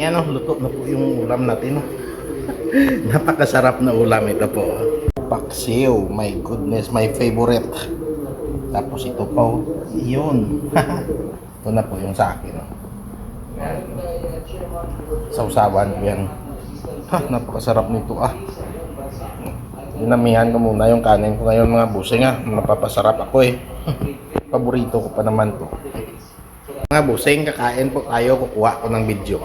Yan o, luto na po yung ulam natin. Napakasarap na ulam ito po. Paksiw, my goodness, my favorite. Tapos ito po, yun. Ito na po yung sa akin. Yan. Sausawan ko yan. Napakasarap nito Dinamihan ko muna yung kanin ko ngayon mga busing Napapasarap ako Paborito ko pa naman to. Mga busing, kakain po tayo, kukuha ko ng video.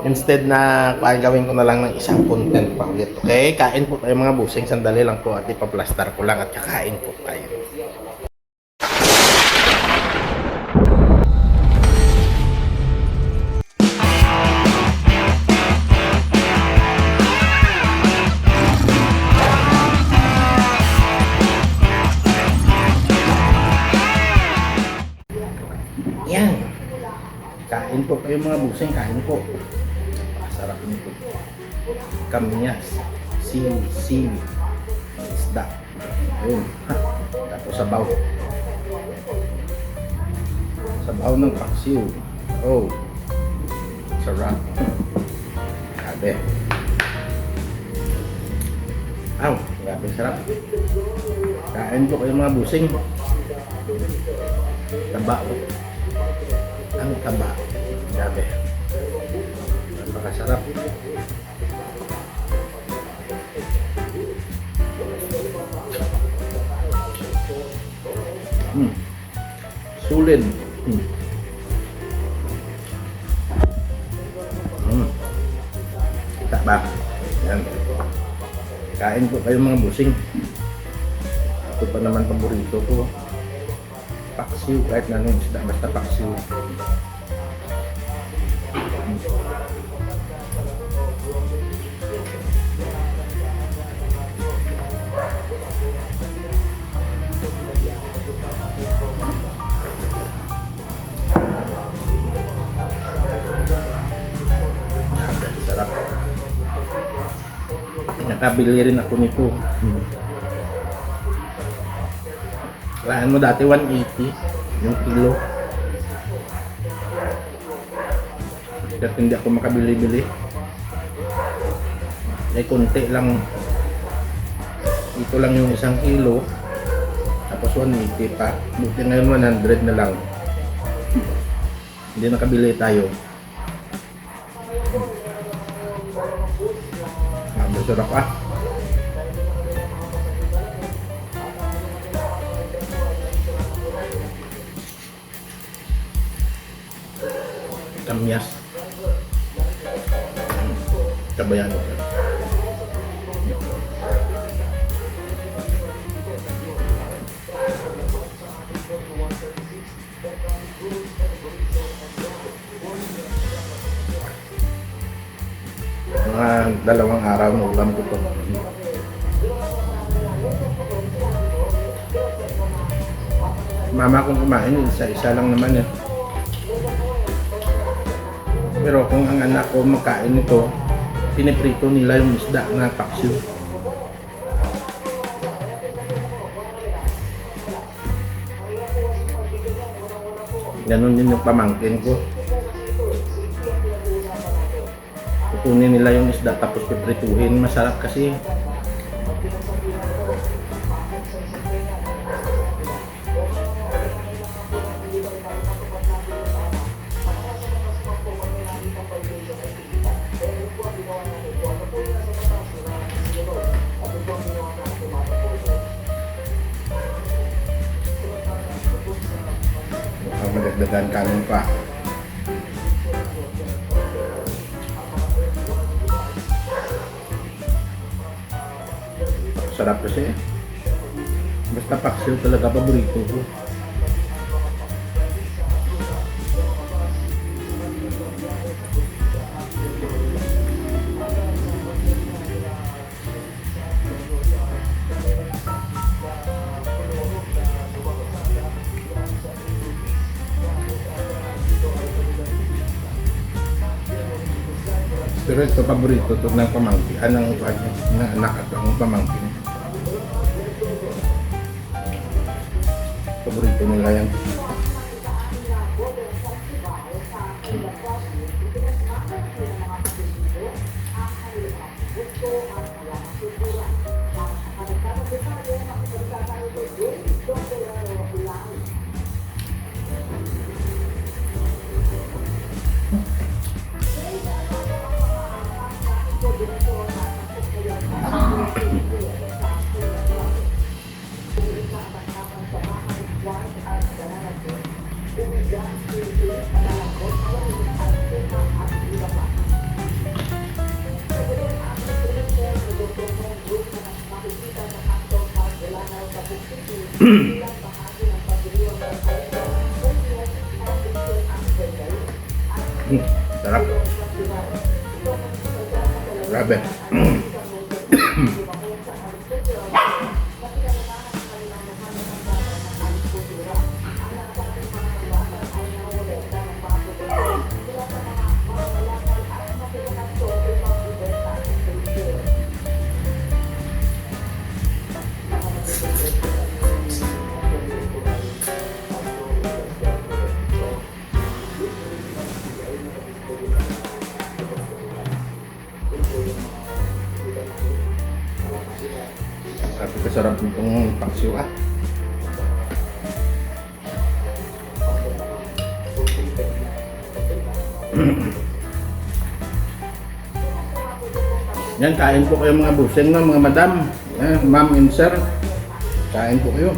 Instead na gawin ko na lang ng isang content pa ulit. Okay, kain po tayo mga busing. Sandali lang po at ipaplastar ko lang at kakain po tayo. Yan. Kain po kayo mga busing, kain po. Sarap nito. Kamyas, sili, isda. Ayun. Tapos sabaw. Sabaw ng paksiw. Oh. Sarap. Grabe. Grabe sarap. Kain po kayo mga busing. Taba. Ang taba. Grabe. Napakasarap. Sulit. Kita ba? Yan. Kain po kayo mga busing. Ito pa naman paborito ko. Paksiw, kahit na nung isda, basta paksiw. Sarap. Nakabili rin ako nito. Lahan mo dati 180 yung kilo. Kasi hindi ako makabili-bili. Ay konti lang. Ito lang yung 1 kilo. Tapos 180 pa. Buti ngayon 100 na lang. Hindi nakabili tayo. Masarap Kamyas. Kabayan ko. Mga 2 araw na ulam ko to. Mama kong kumain, isa-isa lang naman Pero kung ang anak ko makain nito, piniprito nila yung isda na paksiw. Ganon din yung pamangkin ko. Kukunin nila yung isda tapos piprituhin. Masarap kasi. Madagdagan kanin pa. Sarap kasi. Basta paksiw talaga paborito ko. Pero ito paborito to ng pamangkin, ng anak at ang pamangkin. Paborito nila yan. Sarap. Grabe. Sabi ko sarap nitong paksiw ah. Yan, kain po kayo mga buseng na, mga madam, ma'am and sir. Kain po kayo.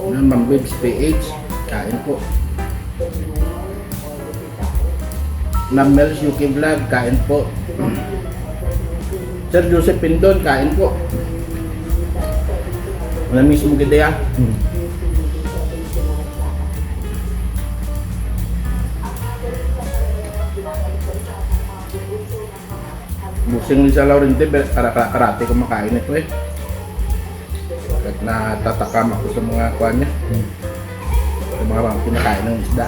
Yan, Ma'am Bibs PH. Kain po. Ma'am Mel's UK Vlog. Kain po. Sir Joseph Pindon. Kain po. Wala mismo gede ah. Busing ni sa Laurente para karate kumakain ito eh. At natatakam ako sa mga kuwan niya. Sa mga pinakain ng isda.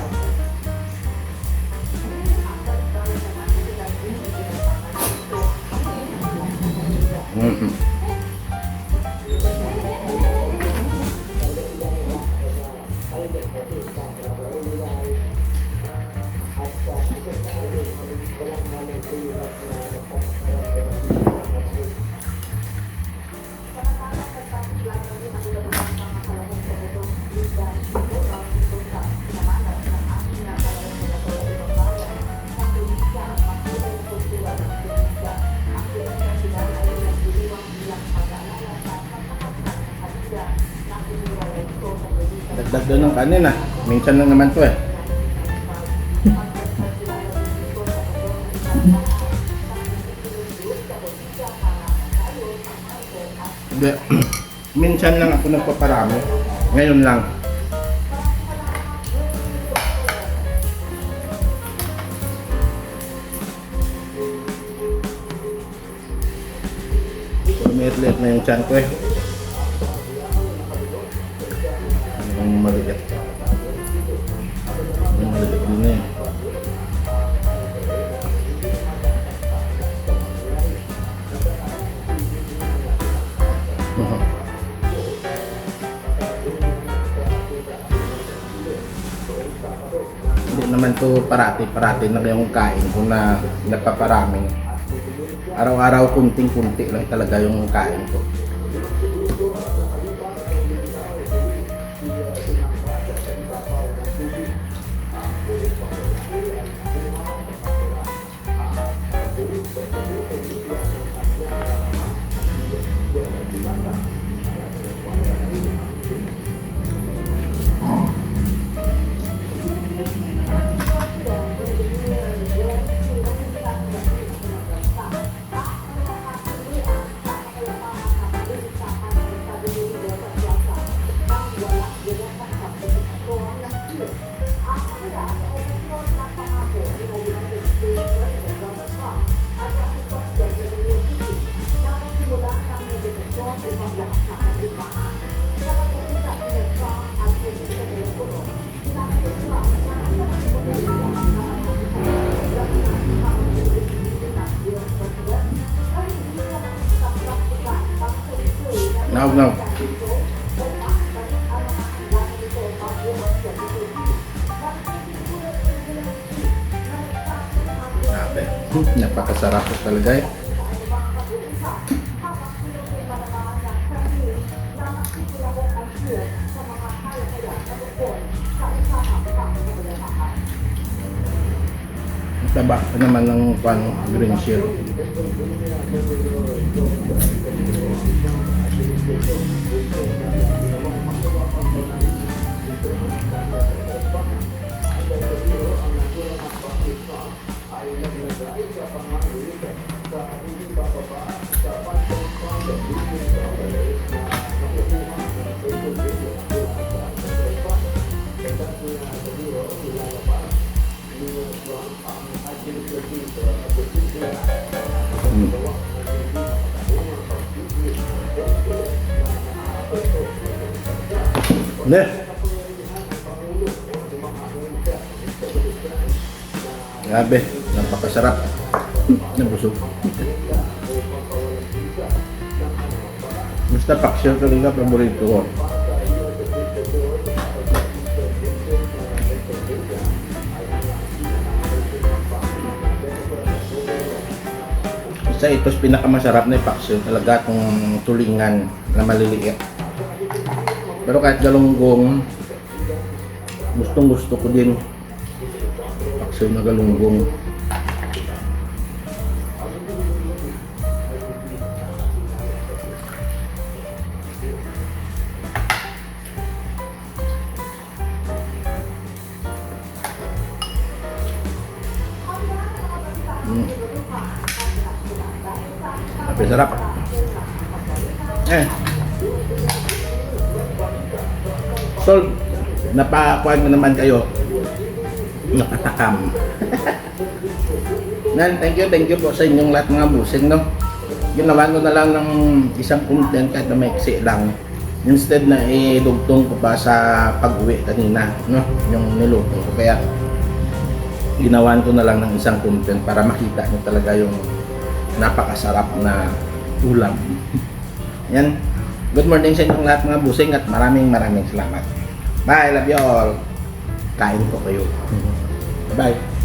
Dagdag doon ng kanin ah. Minsan lang naman to eh. Hindi. Minsan lang ako nagpaparami. Ngayon lang. Umiit-liit na yung tiyan ko eh. Yung maliit. Yung maliit din na eh. Hindi naman to parati na yung kain ko na nagpaparaming. Araw-araw kunting-kunti lang talaga yung kain ko. Now. Grabe. Napakasarap talaga eh. Taba pa naman ng green shell. Hindi. Grabe, napakasarap. Nabusog. Basta paksiw talaga paborito ko. Basta ito's pinakamasarap na paksiw talaga itong tulingan na maliliit. Pero kahit galunggong, gustong gusto ko din paksiw na galunggong. Tapi sarap. Sol, napakuan mo naman kayo. Nakatakam. Nan, thank you po sa inyong lahat mga busing, no. Ginawa ko na lang ng isang content kahit na maiksi lang. Instead na idugtong ko pa sa pag-uwi kanina, no, yung niluto ko. Kaya ginawan ko na lang ng isang content para makita nyo talaga yung napakasarap na ulam. Yan. Good morning sa inyong lahat mga busing at maraming salamat. Bye, love you all. Kain ko kayo. Bye.